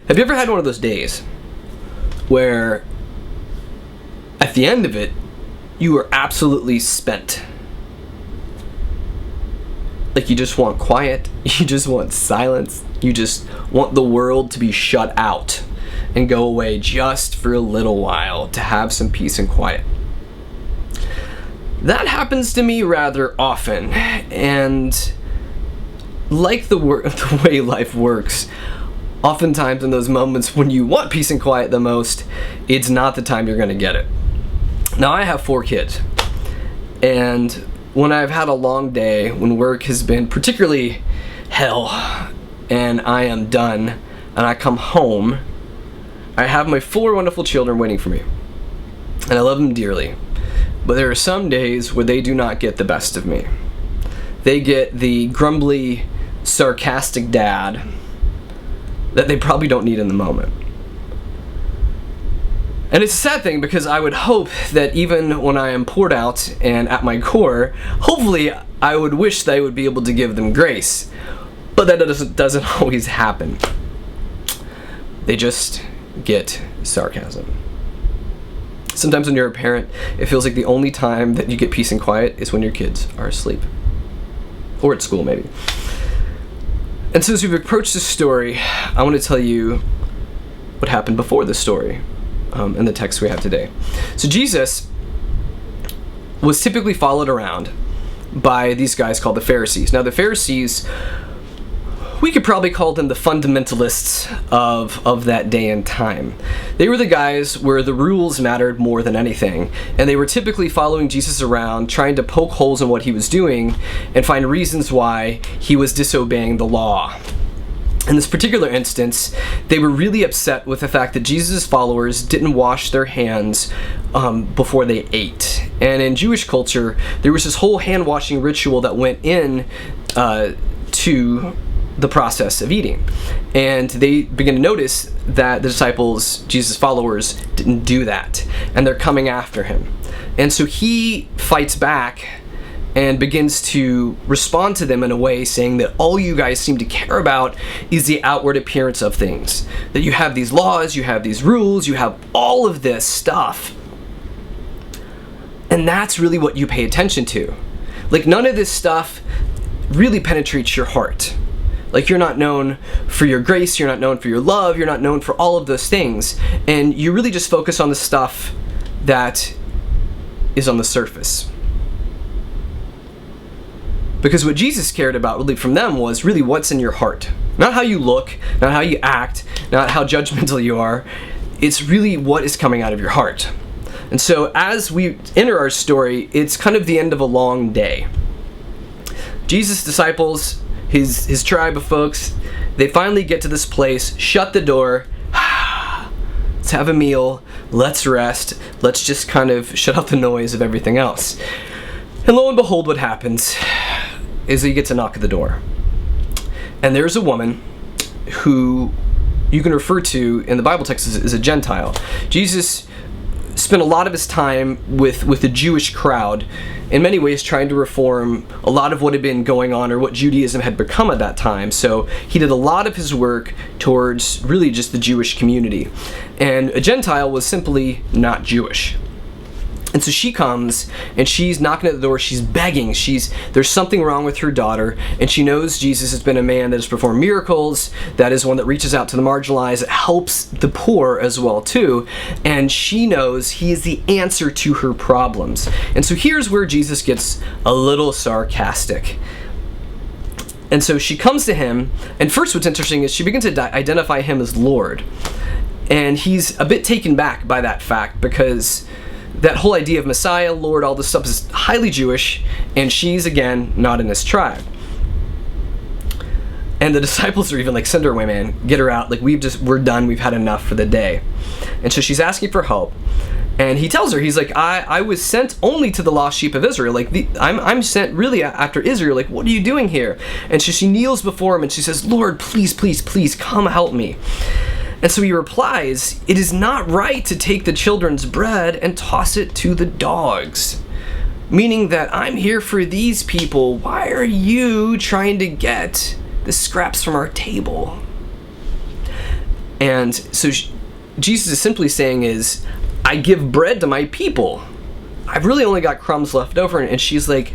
Have you ever had one of those days where at the end of it, you are absolutely spent? Like you just want quiet, you just want silence, you just want the world to be shut out and go away just for a little while to have some peace and quiet. That happens to me rather often, and like the way life works, oftentimes in those moments when you want peace and quiet the most, it's not the time you're going to get it. Now, I have 4 kids, and when I've had a long day, when work has been particularly hell, and I am done, and I come home, I have my 4 wonderful children waiting for me, and I love them dearly. But there are some days where they do not get the best of me. They get the grumbly, sarcastic dad that they probably don't need in the moment. And it's a sad thing, because I would hope that even when I am poured out and at my core, hopefully I would wish that I would be able to give them grace. But that doesn't always happen. They just get sarcasm. Sometimes when you're a parent, it feels like the only time that you get peace and quiet is when your kids are asleep. Or at school, maybe. And so as we've approached this story, I want to tell you what happened before the story in the text we have today. So Jesus was typically followed around by these guys called the Pharisees. Now the Pharisees, we could probably call them the fundamentalists of that day and time. They were the guys where the rules mattered more than anything, and they were typically following Jesus around, trying to poke holes in what he was doing and find reasons why he was disobeying the law. In this particular instance, they were really upset with the fact that Jesus' followers didn't wash their hands before they ate. And in Jewish culture, there was this whole hand-washing ritual that went in to the process of eating. And they begin to notice that the disciples, Jesus' followers, didn't do that. And they're coming after him. And so he fights back and begins to respond to them in a way saying that all you guys seem to care about is the outward appearance of things. That you have these laws, you have these rules, you have all of this stuff. And that's really what you pay attention to. Like, none of this stuff really penetrates your heart. Like, you're not known for your grace, you're not known for your love, you're not known for all of those things. And you really just focus on the stuff that is on the surface. Because what Jesus cared about really from them was really what's in your heart. Not how you look, not how you act, not how judgmental you are. It's really what is coming out of your heart. And so as we enter our story, it's kind of the end of a long day. Jesus' disciples, his tribe of folks, they finally get to this place, shut the door, let's have a meal, let's rest, let's just kind of shut out the noise of everything else. And lo and behold, what happens is he gets a knock at the door. And there's a woman who you can refer to in the Bible text as a Gentile. Jesus spent a lot of his time with the Jewish crowd, in many ways trying to reform a lot of what had been going on or what Judaism had become at that time. So he did a lot of his work towards really just the Jewish community. And a Gentile was simply not Jewish. And so she comes, and she's knocking at the door, she's begging, there's something wrong with her daughter, and she knows Jesus has been a man that has performed miracles, that is one that reaches out to the marginalized, that helps the poor as well too, and she knows he is the answer to her problems. And so here's where Jesus gets a little sarcastic. And so she comes to him, and first what's interesting is she begins to identify him as Lord. And he's a bit taken back by that fact, because that whole idea of Messiah, Lord, all this stuff is highly Jewish, and she's, again, not in this tribe. And the disciples are even like, send her away, man, get her out, like, we're done, we've had enough for the day. And so she's asking for help, and he tells her, he's like, I was sent only to the lost sheep of Israel, like, I'm sent really after Israel, like, what are you doing here? And so she kneels before him, and she says, Lord, please, please, please, come help me. And so he replies, it is not right to take the children's bread and toss it to the dogs. Meaning that I'm here for these people. Why are you trying to get the scraps from our table? And so Jesus is simply saying is, I give bread to my people. I've really only got crumbs left over. And she's like,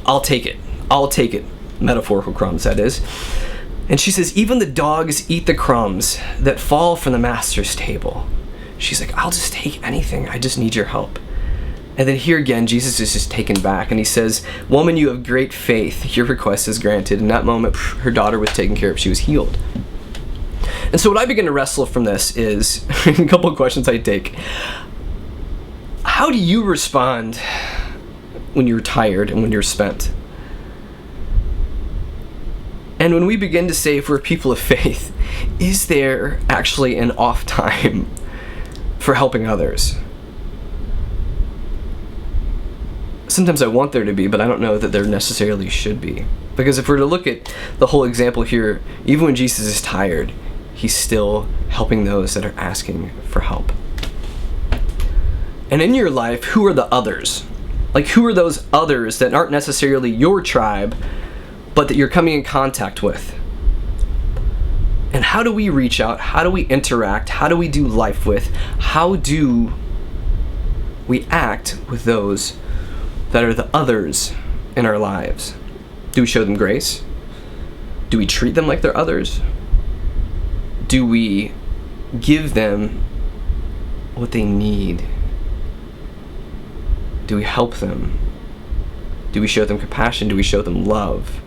I'll take it. I'll take it. Metaphorical crumbs, that is. And she says, even the dogs eat the crumbs that fall from the master's table. She's like, I'll just take anything. I just need your help. And then here again, Jesus is just taken back, and he says, woman, you have great faith. Your request is granted. In that moment, her daughter was taken care of. She was healed. And so what I begin to wrestle from this is a couple of questions I take. How do you respond when you're tired and when you're spent? And when we begin to say, if we're people of faith, is there actually an off time for helping others? Sometimes I want there to be, but I don't know that there necessarily should be. Because if we're to look at the whole example here, even when Jesus is tired, he's still helping those that are asking for help. And in your life, who are the others? Like, who are those others that aren't necessarily your tribe, but that you're coming in contact with? And how do we reach out? How do we interact? How do we do life with? How do we act with those that are the others in our lives? Do we show them grace? Do we treat them like they're others? Do we give them what they need? Do we help them? Do we show them compassion? Do we show them love?